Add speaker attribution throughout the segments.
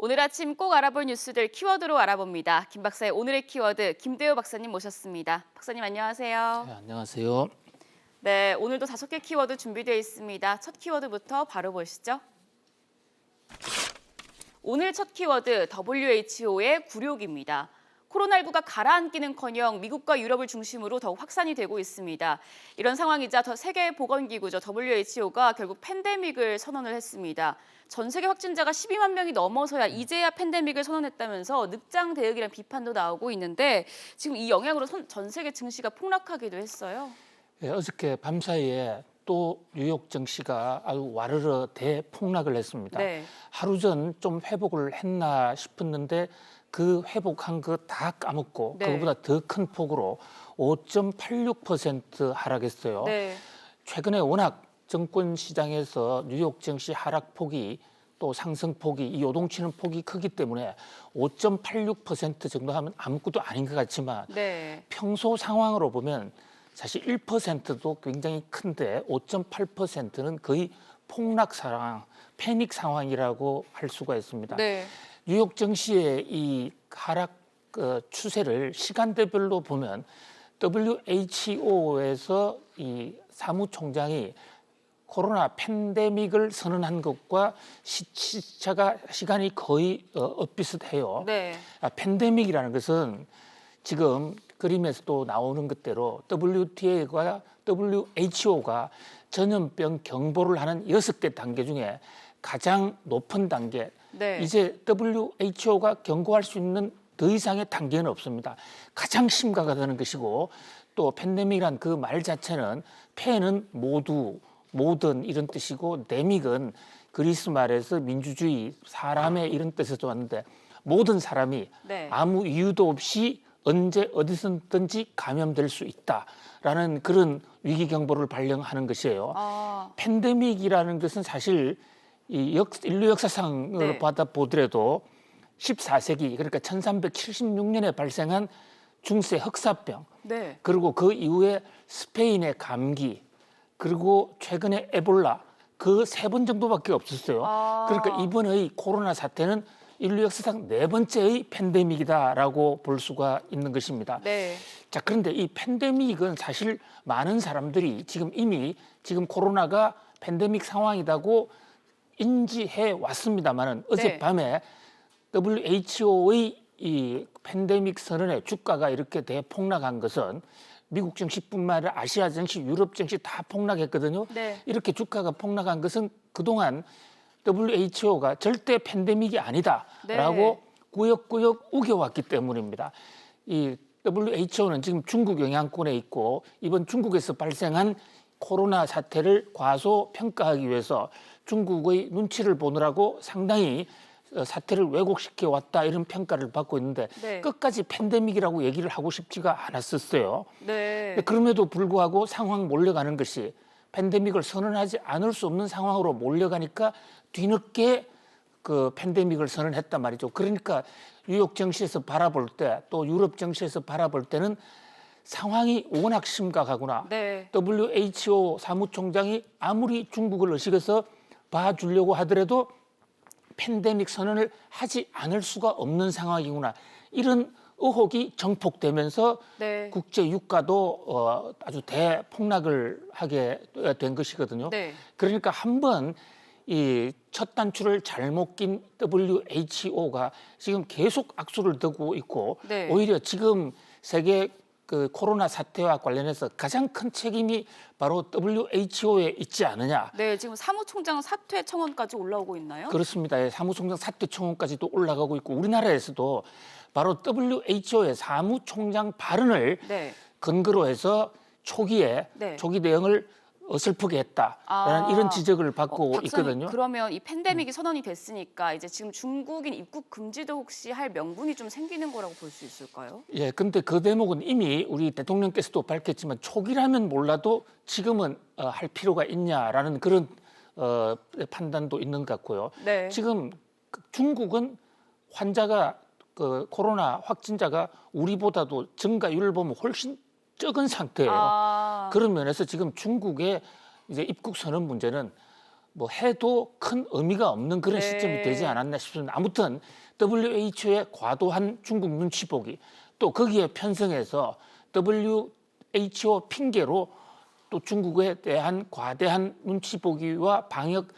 Speaker 1: 오늘 아침 꼭 알아볼 뉴스들 키워드로 알아봅니다. 김 박사의 오늘의 키워드 김대호 박사님 모셨습니다. 박사님 안녕하세요.
Speaker 2: 네, 안녕하세요.
Speaker 1: 네, 오늘도 5개 키워드 준비되어 있습니다. 첫 키워드부터 바로 보시죠. 오늘 첫 키워드 WHO의 굴욕입니다. 코로나19가 가라앉기는커녕 미국과 유럽을 중심으로 더욱 확산이 되고 있습니다. 이런 상황이자 세계보건기구죠 WHO가 결국 팬데믹을 선언을 했습니다. 전 세계 확진자가 12만 명이 넘어서야 이제야 팬데믹을 선언했다면서 늑장 대응이라는 비판도 나오고 있는데 지금 이 영향으로 전 세계 증시가 폭락하기도 했어요.
Speaker 2: 네, 어저께 밤사이에 또 뉴욕 증시가 아주 와르르 대폭락을 했습니다.
Speaker 1: 네.
Speaker 2: 하루 전 좀 회복을 했나 싶었는데 그 회복한 거 다 까먹고
Speaker 1: 네.
Speaker 2: 그거보다 더 큰 폭으로 5.86% 하락했어요.
Speaker 1: 네.
Speaker 2: 최근에 워낙 증권 시장에서 뉴욕 증시 하락폭이 또 상승폭이 이 요동치는 폭이 크기 때문에 5.86% 정도 하면 아무것도 아닌 것 같지만
Speaker 1: 네.
Speaker 2: 평소 상황으로 보면 사실 1%도 굉장히 큰데 5.8%는 거의 폭락 상황, 패닉 상황이라고 할 수가 있습니다.
Speaker 1: 네.
Speaker 2: 뉴욕 증시의 이 하락 추세를 시간대별로 보면 WHO에서 이 사무총장이 코로나 팬데믹을 선언한 것과 시간이 거의 엇비슷해요.
Speaker 1: 네.
Speaker 2: 팬데믹이라는 것은 지금 그림에서도 나오는 것대로 WTA가 WHO가 전염병 경보를 하는 6개 단계 중에 가장 높은 단계.
Speaker 1: 네.
Speaker 2: 이제 WHO가 경고할 수 있는 더 이상의 단계는 없습니다. 가장 심각하다는 것이고 또 팬데믹이란 그 말 자체는 팬은 모든 이런 뜻이고 데믹은 그리스 말에서 민주주의, 사람의 이런 뜻에서 왔는데 모든 사람이
Speaker 1: 네.
Speaker 2: 아무 이유도 없이 언제 어디서든지 감염될 수 있다라는 그런 위기 경보를 발령하는 것이에요. 팬데믹이라는 것은 사실 이 인류 역사상을
Speaker 1: 네.
Speaker 2: 받아보더라도 14세기 그러니까 1376년에 발생한 중세 흑사병
Speaker 1: 네.
Speaker 2: 그리고 그 이후에 스페인의 감기 그리고 최근에 에볼라 그 3번 정도밖에 없었어요. 그러니까 이번의 코로나 사태는 인류 역사상 4번째의 팬데믹이다라고 볼 수가 있는 것입니다.
Speaker 1: 네.
Speaker 2: 자, 그런데 이 팬데믹은 사실 많은 사람들이 이미 코로나가 팬데믹 상황이라고 인지해 왔습니다만은 어젯밤에 WHO의 이 팬데믹 선언의 주가가 이렇게 대폭락한 것은 미국 증시뿐만 아니라 아시아 증시, 유럽 증시 다 폭락했거든요.
Speaker 1: 네.
Speaker 2: 이렇게 주가가 폭락한 것은 그동안 WHO가 절대 팬데믹이 아니다라고
Speaker 1: 네.
Speaker 2: 꾸역꾸역 우겨왔기 때문입니다. 이 WHO는 지금 중국 영향권에 있고 이번 중국에서 발생한 코로나 사태를 과소평가하기 위해서 중국의 눈치를 보느라고 상당히 사태를 왜곡시켜 왔다 이런 평가를 받고 있는데
Speaker 1: 네.
Speaker 2: 끝까지 팬데믹이라고 얘기를 하고 싶지가 않았었어요.
Speaker 1: 네.
Speaker 2: 그럼에도 불구하고 상황 몰려가는 것이 팬데믹을 선언하지 않을 수 없는 상황으로 몰려가니까 뒤늦게 그 팬데믹을 선언했단 말이죠. 그러니까 뉴욕 증시에서 바라볼 때 또 유럽 증시에서 바라볼 때는 상황이 워낙 심각하구나.
Speaker 1: 네.
Speaker 2: WHO 사무총장이 아무리 중국을 의식해서 봐주려고 하더라도 팬데믹 선언을 하지 않을 수가 없는 상황이구나. 이런 의혹이 정폭되면서
Speaker 1: 네.
Speaker 2: 국제 유가도 아주 대폭락을 하게 된 것이거든요.
Speaker 1: 네.
Speaker 2: 그러니까 한번 이 첫 단추를 잘못 낀 WHO가 지금 계속 악수를 두고 있고
Speaker 1: 네.
Speaker 2: 오히려 지금 세계 그 코로나 사태와 관련해서 가장 큰 책임이 바로 WHO에 있지 않느냐.
Speaker 1: 네, 지금 사무총장 사퇴 청원까지 올라오고 있나요?
Speaker 2: 그렇습니다. 사무총장 사퇴 청원까지도 올라가고 있고 우리나라에서도 바로 WHO의 사무총장 발언을
Speaker 1: 네.
Speaker 2: 근거로 해서 초기에
Speaker 1: 네.
Speaker 2: 초기 대응을 어설프게 했다라는 이런 지적을 받고
Speaker 1: 박사님,
Speaker 2: 있거든요.
Speaker 1: 그러면 이 팬데믹이 선언이 됐으니까 이제 지금 중국인 입국 금지도 혹시 할 명분이 좀 생기는 거라고 볼 수 있을까요?
Speaker 2: 예, 근데 그 대목은 이미 우리 대통령께서도 밝혔지만 초기라면 몰라도 지금은 할 필요가 있냐라는 그런 판단도 있는 것 같고요.
Speaker 1: 네.
Speaker 2: 지금 중국은 환자가 그 코로나 확진자가 우리보다도 증가율을 보면 훨씬 적은 상태예요. 그런 면에서 지금 중국의 이제 입국 선언 문제는 뭐 해도 큰 의미가 없는 그런
Speaker 1: 네.
Speaker 2: 시점이 되지 않았나 싶습니다. 아무튼 WHO의 과도한 중국 눈치 보기 또 거기에 편성해서 WHO 핑계로 또 중국에 대한 과대한 눈치 보기와 방역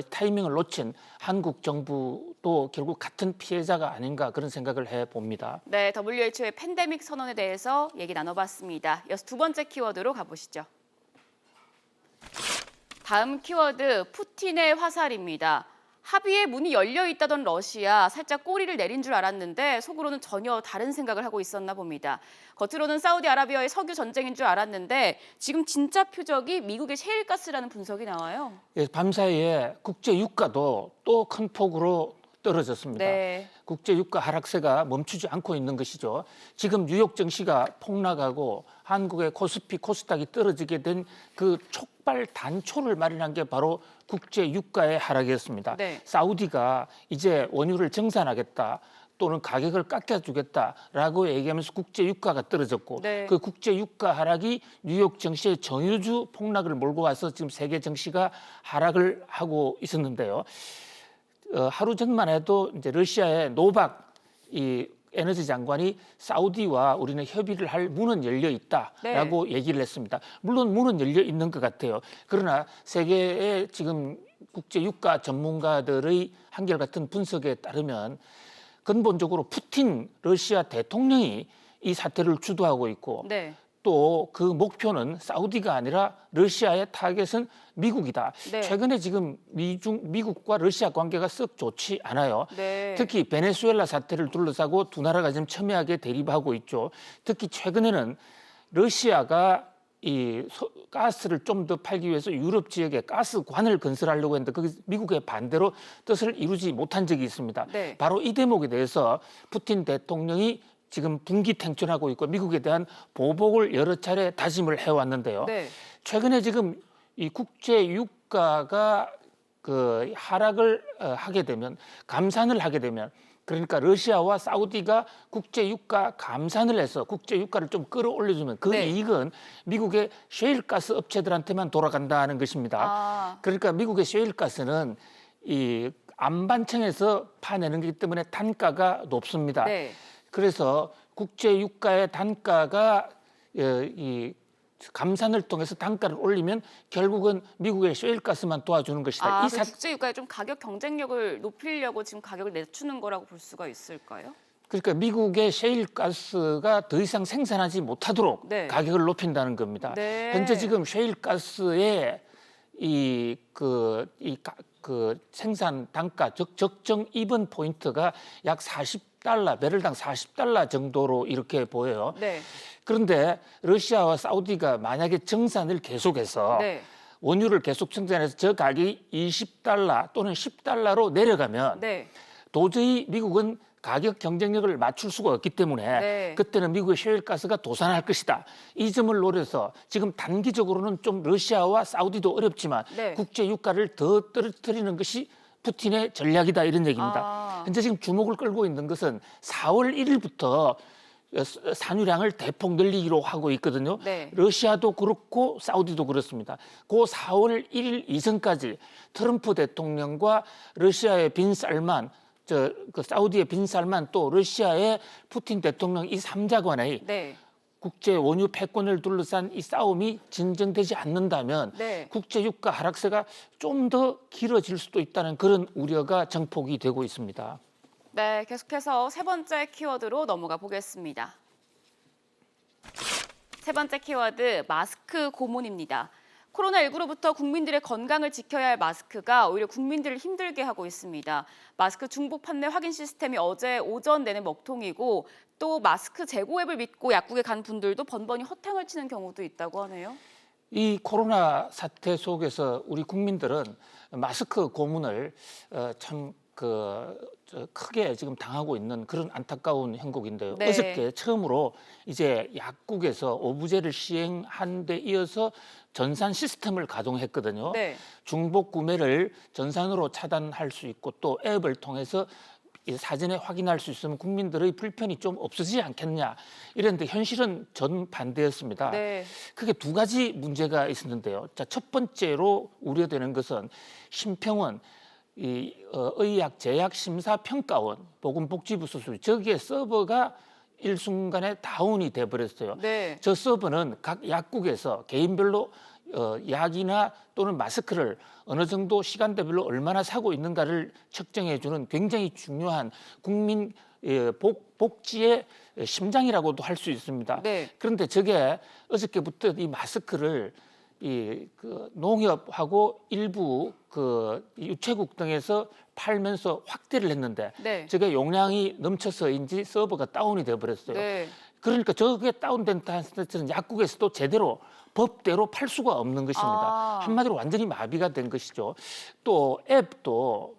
Speaker 2: 타이밍을 놓친 한국 정부도 결국 같은 피해자가 아닌가 그런 생각을 해봅니다.
Speaker 1: 네, WHO의 팬데믹 선언에 대해서 얘기 나눠봤습니다. 이어서 두 번째 키워드로 가보시죠. 다음 키워드, 푸틴의 화살입니다. 합의의 문이 열려 있다던 러시아, 살짝 꼬리를 내린 줄 알았는데 속으로는 전혀 다른 생각을 하고 있었나 봅니다. 겉으로는 사우디아라비아의 석유 전쟁인 줄 알았는데 지금 진짜 표적이 미국의 셰일가스라는 분석이 나와요.
Speaker 2: 예, 밤사이에 국제 유가도 또 큰 폭으로 떨어졌습니다.
Speaker 1: 네.
Speaker 2: 국제 유가 하락세가 멈추지 않고 있는 것이죠. 지금 뉴욕 증시가 폭락하고 한국의 코스피, 코스닥이 떨어지게 된 그 촉발 단초를 마련한 게 바로 국제 유가의 하락이었습니다.
Speaker 1: 네.
Speaker 2: 사우디가 이제 원유를 정산하겠다. 또는 가격을 깎아주겠다라고 얘기하면서 국제 유가가 떨어졌고
Speaker 1: 네.
Speaker 2: 그 국제 유가 하락이 뉴욕 증시의 정유주 폭락을 몰고 와서 지금 세계 증시가 하락을 하고 있었는데요. 하루 전만 해도 이제 러시아의 노박 이 에너지 장관이 사우디와 우리는 협의를 할 문은 열려 있다라고 얘기를 했습니다. 물론 문은 열려 있는 것 같아요. 그러나 세계의 지금 국제 유가 전문가들의 한결같은 분석에 따르면 근본적으로 푸틴 러시아 대통령이 이 사태를 주도하고 있고
Speaker 1: 네.
Speaker 2: 또 그 목표는 사우디가 아니라 러시아의 타겟은 미국이다.
Speaker 1: 네.
Speaker 2: 최근에 지금 미국과 러시아 관계가 썩 좋지 않아요.
Speaker 1: 네.
Speaker 2: 특히 베네수엘라 사태를 둘러싸고 두 나라가 지금 첨예하게 대립하고 있죠. 특히 최근에는 러시아가 이 가스를 좀 더 팔기 위해서 유럽 지역에 가스관을 건설하려고 했는데 거기 미국의 반대로 뜻을 이루지 못한 적이 있습니다.
Speaker 1: 네.
Speaker 2: 바로 이 대목에 대해서 푸틴 대통령이 지금 분기탱천하고 있고 미국에 대한 보복을 여러 차례 다짐을 해왔는데요.
Speaker 1: 네.
Speaker 2: 최근에 지금 이 국제 유가가 그 하락을 하게 되면 감산을 하게 되면 그러니까 러시아와 사우디가 국제 유가 감산을 해서 국제 유가를 좀 끌어올려주면 그
Speaker 1: 네.
Speaker 2: 이익은 미국의 셰일가스 업체들한테만 돌아간다는 것입니다.
Speaker 1: 아,
Speaker 2: 그러니까 미국의 셰일가스는 이 안반층에서 파내는 거기 때문에 단가가 높습니다.
Speaker 1: 네.
Speaker 2: 그래서 국제 유가의 단가가 이 감산을 통해서 단가를 올리면 결국은 미국의 셰일가스만 도와주는 것이다.
Speaker 1: 그 국제 유가의 좀 가격 경쟁력을 높이려고 지금 가격을 낮추는 거라고 볼 수가 있을까요?
Speaker 2: 그러니까 미국의 셰일가스가 더 이상 생산하지 못하도록
Speaker 1: 네.
Speaker 2: 가격을 높인다는 겁니다.
Speaker 1: 네.
Speaker 2: 현재 지금 셰일가스의 그 생산 단가 적정 이번 포인트가 약 40달러, 배럴당 40달러 정도로 이렇게 보여요.
Speaker 1: 네.
Speaker 2: 그런데 러시아와 사우디가 만약에 정산을 계속해서
Speaker 1: 네.
Speaker 2: 원유를 계속 정산해서 저 가격이 20달러 또는 10달러로 내려가면
Speaker 1: 네.
Speaker 2: 도저히 미국은 가격 경쟁력을 맞출 수가 없기 때문에
Speaker 1: 네.
Speaker 2: 그때는 미국의 셰일가스가 도산할 것이다. 이 점을 노려서 지금 단기적으로는 좀 러시아와 사우디도 어렵지만
Speaker 1: 네.
Speaker 2: 국제 유가를 더 떨어뜨리는 것이 푸틴의 전략이다 이런 얘기입니다.
Speaker 1: 아.
Speaker 2: 현재 지금 주목을 끌고 있는 것은 4월 1일부터 산유량을 대폭 늘리기로 하고 있거든요.
Speaker 1: 네.
Speaker 2: 러시아도 그렇고 사우디도 그렇습니다. 그 4월 1일 이전까지 트럼프 대통령과 러시아의 빈 살만 그 사우디의 빈 살만 또 러시아의 푸틴 대통령 이 3자 간의
Speaker 1: 네.
Speaker 2: 국제 원유 패권을 둘러싼 이 싸움이 진정되지 않는다면
Speaker 1: 네.
Speaker 2: 국제 유가 하락세가 좀 더 길어질 수도 있다는 그런 우려가 정폭이 되고 있습니다.
Speaker 1: 네, 계속해서 세 번째 키워드로 넘어가 보겠습니다. 세 번째 키워드, 마스크 고문입니다. 코로나19로부터 국민들의 건강을 지켜야 할 마스크가 오히려 국민들을 힘들게 하고 있습니다. 마스크 중복 판매 확인 시스템이 어제 오전 내내 먹통이고 또 마스크 재고 앱을 믿고 약국에 간 분들도 번번이 허탕을 치는 경우도 있다고 하네요.
Speaker 2: 이 코로나 사태 속에서 우리 국민들은 마스크 고문을 참 크게 지금 당하고 있는 그런 안타까운 형국인데요.
Speaker 1: 네.
Speaker 2: 어저께 처음으로 이제 약국에서 오부제를 시행한 데 이어서 전산 시스템을 가동했거든요.
Speaker 1: 네.
Speaker 2: 중복 구매를 전산으로 차단할 수 있고 또 앱을 통해서 사전에 확인할 수 있으면 국민들의 불편이 좀 없어지지 않겠냐 이랬는데 현실은 전반대였습니다.
Speaker 1: 네.
Speaker 2: 크게 두 가지 문제가 있었는데요. 자, 첫 번째로 우려되는 것은 심평원 의학 제약 심사 평가원 보건복지부 소속 저기에 서버가 일순간에 다운이 돼 버렸어요.
Speaker 1: 네.
Speaker 2: 저 서버는 각 약국에서 개인별로 약이나 또는 마스크를 어느 정도 시간대별로 얼마나 사고 있는가를 측정해주는 굉장히 중요한 국민 복지의 심장이라고도 할 수 있습니다.
Speaker 1: 네.
Speaker 2: 그런데 저게 어저께부터 이 마스크를 농협하고 일부 유채국 등에서 팔면서 확대를 했는데
Speaker 1: 네.
Speaker 2: 저게 용량이 넘쳐서인지 서버가 다운이 돼 버렸어요.
Speaker 1: 네.
Speaker 2: 그러니까 저게 다운된 상태에서는 약국에서도 제대로 법대로 팔 수가 없는 것입니다. 한마디로 완전히 마비가 된 것이죠. 또 앱도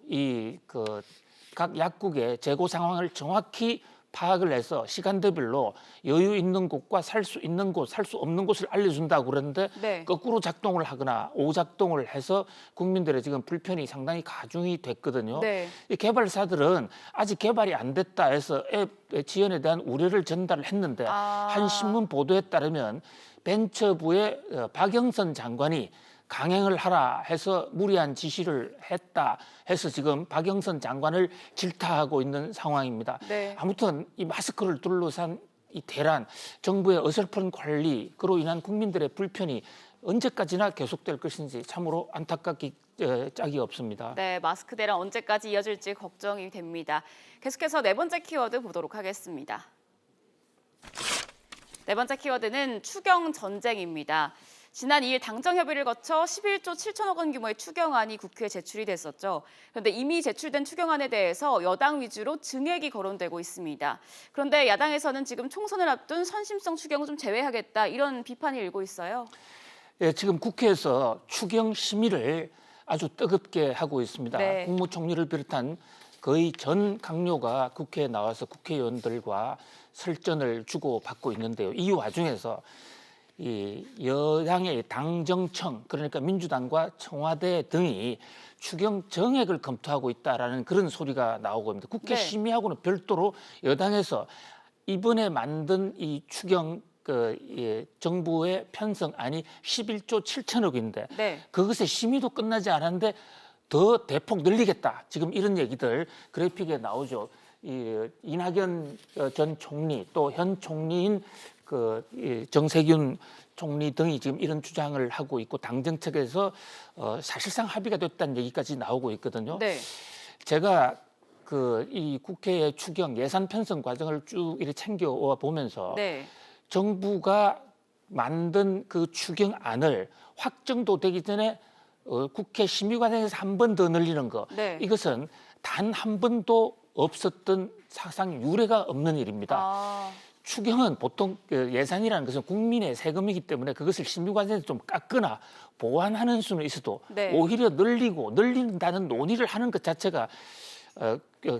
Speaker 2: 각 약국의 재고 상황을 정확히 파악을 해서 시간대별로 여유 있는 곳과 살 수 있는 곳, 살 수 없는 곳을 알려준다고 그러는데
Speaker 1: 네.
Speaker 2: 거꾸로 작동을 하거나 오작동을 해서 국민들의 지금 불편이 상당히 가중이 됐거든요.
Speaker 1: 네.
Speaker 2: 이 개발사들은 아직 개발이 안 됐다 해서 앱 지연에 대한 우려를 전달을 했는데 한 신문 보도에 따르면 벤처부의 박영선 장관이 강행을 하라 해서 무리한 지시를 했다 해서 지금 박영선 장관을 질타하고 있는 상황입니다.
Speaker 1: 네.
Speaker 2: 아무튼 이 마스크를 둘러싼 이 대란, 정부의 어설픈 관리, 그로 인한 국민들의 불편이 언제까지나 계속될 것인지 참으로 안타깝기 짝이 없습니다.
Speaker 1: 네, 마스크 대란 언제까지 이어질지 걱정이 됩니다. 계속해서 네 번째 키워드 보도록 하겠습니다. 네 번째 키워드는 추경 전쟁입니다. 지난 2일 당정 협의를 거쳐 11조 7천억 원 규모의 추경안이 국회에 제출이 됐었죠. 그런데 이미 제출된 추경안에 대해서 여당 위주로 증액이 거론되고 있습니다. 그런데 야당에서는 지금 총선을 앞둔 선심성 추경을 좀 제외하겠다 이런 비판이 일고 있어요.
Speaker 2: 예, 지금 국회에서 추경 심의를 아주 뜨겁게 하고 있습니다.
Speaker 1: 네.
Speaker 2: 국무총리를 비롯한 거의 전 강요가 국회에 나와서 국회의원들과 설전을 주고받고 있는데요. 이 와중에서 이 여당의 당정청 그러니까 민주당과 청와대 등이 추경 정액을 검토하고 있다라는 그런 소리가 나오고 있습니다. 국회
Speaker 1: 네.
Speaker 2: 심의하고는 별도로 여당에서 이번에 만든 이 추경 정부의 편성안이 11조 7천억인데
Speaker 1: 네.
Speaker 2: 그것의 심의도 끝나지 않았는데 더 대폭 늘리겠다. 지금 이런 얘기들 그래픽에 나오죠. 이낙연 전 총리 또 현 총리인 정세균 총리 등이 지금 이런 주장을 하고 있고 당정 측에서 사실상 합의가 됐다는 얘기까지 나오고 있거든요.
Speaker 1: 네.
Speaker 2: 제가 이 국회의 추경 예산 편성 과정을 쭉 이렇게 챙겨와 보면서
Speaker 1: 네.
Speaker 2: 정부가 만든 그 추경안을 확정도 되기 전에 국회 심의 과정에서 한 번 더 늘리는 거
Speaker 1: 네.
Speaker 2: 이것은 단 한 번도 없었던 사상 유례가 없는 일입니다. 추경은 보통 예산이라는 것은 국민의 세금이기 때문에 그것을 심의 과정에서 좀 깎거나 보완하는 수는 있어도
Speaker 1: 네.
Speaker 2: 오히려 늘린다는 논의를 하는 것 자체가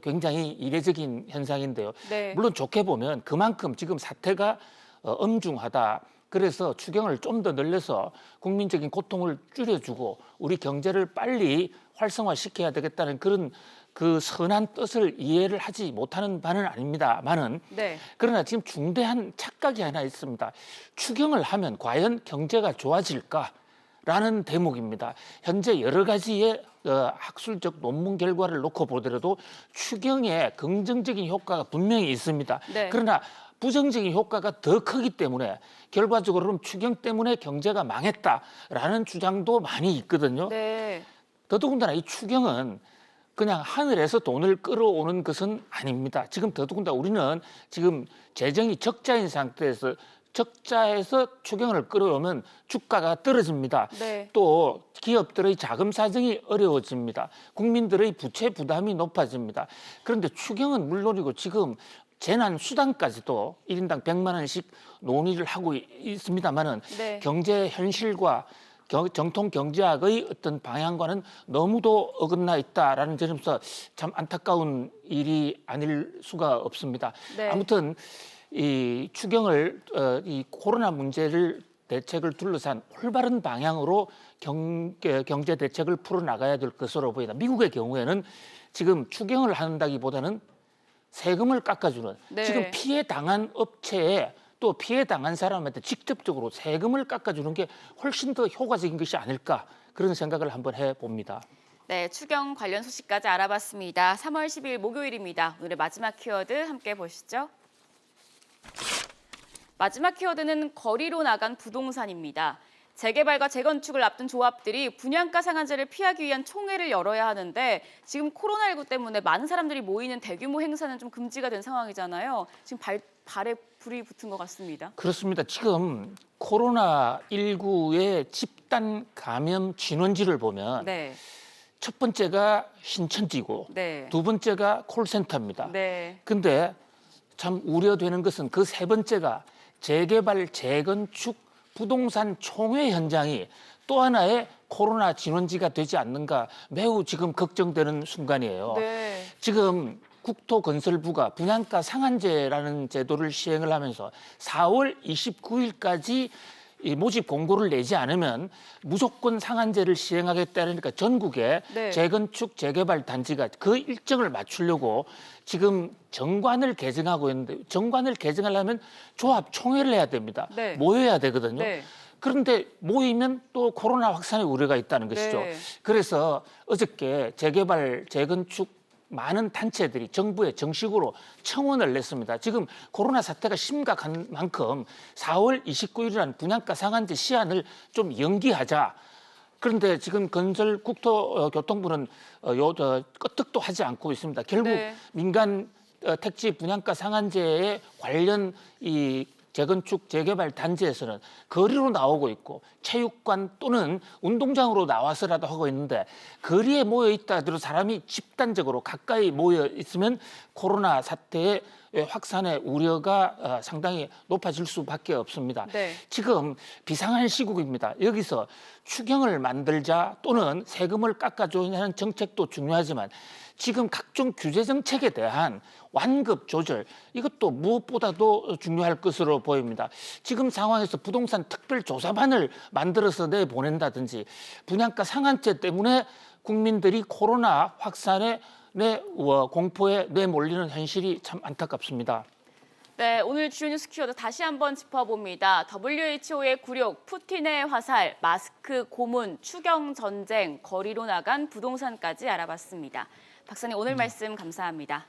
Speaker 2: 굉장히 이례적인 현상인데요.
Speaker 1: 네.
Speaker 2: 물론 좋게 보면 그만큼 지금 사태가 엄중하다. 그래서 추경을 좀 더 늘려서 국민적인 고통을 줄여주고 우리 경제를 빨리 활성화시켜야 되겠다는 그런 그 선한 뜻을 이해를 하지 못하는 바는 아닙니다만은
Speaker 1: 네.
Speaker 2: 그러나 지금 중대한 착각이 하나 있습니다. 추경을 하면 과연 경제가 좋아질까라는 대목입니다. 현재 여러 가지의 학술적 논문 결과를 놓고 보더라도 추경에 긍정적인 효과가 분명히 있습니다.
Speaker 1: 네.
Speaker 2: 그러나 부정적인 효과가 더 크기 때문에 결과적으로는 추경 때문에 경제가 망했다라는 주장도 많이 있거든요.
Speaker 1: 네.
Speaker 2: 더더군다나 이 추경은 그냥 하늘에서 돈을 끌어오는 것은 아닙니다. 지금 더더군다나 우리는 지금 재정이 적자인 상태에서 적자에서 추경을 끌어오면 주가가 떨어집니다.
Speaker 1: 네.
Speaker 2: 또 기업들의 자금 사정이 어려워집니다. 국민들의 부채 부담이 높아집니다. 그런데 추경은 물론이고 지금 재난 수당까지도 1인당 100만 원씩 논의를 하고 있습니다만은
Speaker 1: 네.
Speaker 2: 경제 현실과 정통 경제학의 어떤 방향과는 너무도 어긋나 있다라는 점에서 참 안타까운 일이 아닐 수가 없습니다.
Speaker 1: 네.
Speaker 2: 아무튼 이 추경을 이 코로나 문제를 대책을 둘러싼 올바른 방향으로 경제 대책을 풀어나가야 될 것으로 보인다. 미국의 경우에는 지금 추경을 한다기보다는 세금을 깎아주는
Speaker 1: 네.
Speaker 2: 지금 피해 당한 업체에 또 피해 당한 사람한테 직접적으로 세금을 깎아주는 게 훨씬 더 효과적인 것이 아닐까 그런 생각을 한번 해봅니다.
Speaker 1: 네, 추경 관련 소식까지 알아봤습니다. 3월 10일 목요일입니다. 오늘의 마지막 키워드 함께 보시죠. 마지막 키워드는 거리로 나간 부동산입니다. 재개발과 재건축을 앞둔 조합들이 분양가 상한제를 피하기 위한 총회를 열어야 하는데 지금 코로나19 때문에 많은 사람들이 모이는 대규모 행사는 좀 금지가 된 상황이잖아요. 지금 발에 불이 붙은 것 같습니다.
Speaker 2: 그렇습니다. 지금 코로나19의 집단 감염 진원지를 보면
Speaker 1: 네,
Speaker 2: 첫 번째가 신천지고
Speaker 1: 네,
Speaker 2: 두 번째가 콜센터입니다.
Speaker 1: 네,
Speaker 2: 근데 참 우려되는 것은 그 세 번째가 재개발, 재건축, 부동산 총회 현장이 또 하나의 코로나 진원지가 되지 않는가 매우 지금 걱정되는 순간이에요.
Speaker 1: 네,
Speaker 2: 지금 국토건설부가 분양가 상한제라는 제도를 시행을 하면서 4월 29일까지 이 모집 공고를 내지 않으면 무조건 상한제를 시행하겠다니까 전국에
Speaker 1: 네.
Speaker 2: 재건축 재개발 단지가 그 일정을 맞추려고 지금 정관을 개정하고 있는데 정관을 개정하려면 조합 총회를 해야 됩니다.
Speaker 1: 네.
Speaker 2: 모여야 되거든요.
Speaker 1: 네.
Speaker 2: 그런데 모이면 또 코로나 확산의 우려가 있다는 것이죠.
Speaker 1: 네.
Speaker 2: 그래서 어저께 재개발 재건축 많은 단체들이 정부에 정식으로 청원을 냈습니다. 지금 코로나 사태가 심각한 만큼 4월 29일이라는 분양가 상한제 시한을 좀 연기하자. 그런데 지금 건설국토교통부는 끄떡도 하지 않고 있습니다. 결국
Speaker 1: 네.
Speaker 2: 민간 택지 분양가 상한제에 관련 이 재건축 재개발 단지에서는 거리로 나오고 있고 체육관 또는 운동장으로 나와서라도 하고 있는데 거리에 모여 있다 하더라도 사람이 집단적으로 가까이 모여 있으면 코로나 사태의 확산의 우려가 상당히 높아질 수밖에 없습니다.
Speaker 1: 네.
Speaker 2: 지금 비상한 시국입니다. 여기서 추경을 만들자 또는 세금을 깎아주는 정책도 중요하지만 지금 각종 규제 정책에 대한 완급 조절 이것도 무엇보다도 중요할 것으로 보입니다. 지금 상황에서 부동산 특별조사반을 만들어서 내보낸다든지 분양가 상한제 때문에 국민들이 코로나 확산의 공포에 내몰리는 현실이 참 안타깝습니다.
Speaker 1: 네, 오늘 주요 뉴스 키워드 다시 한번 짚어봅니다. WHO의 굴욕, 푸틴의 화살, 마스크 고문, 추경 전쟁, 거리로 나간 부동산까지 알아봤습니다. 박사님 오늘 말씀 감사합니다.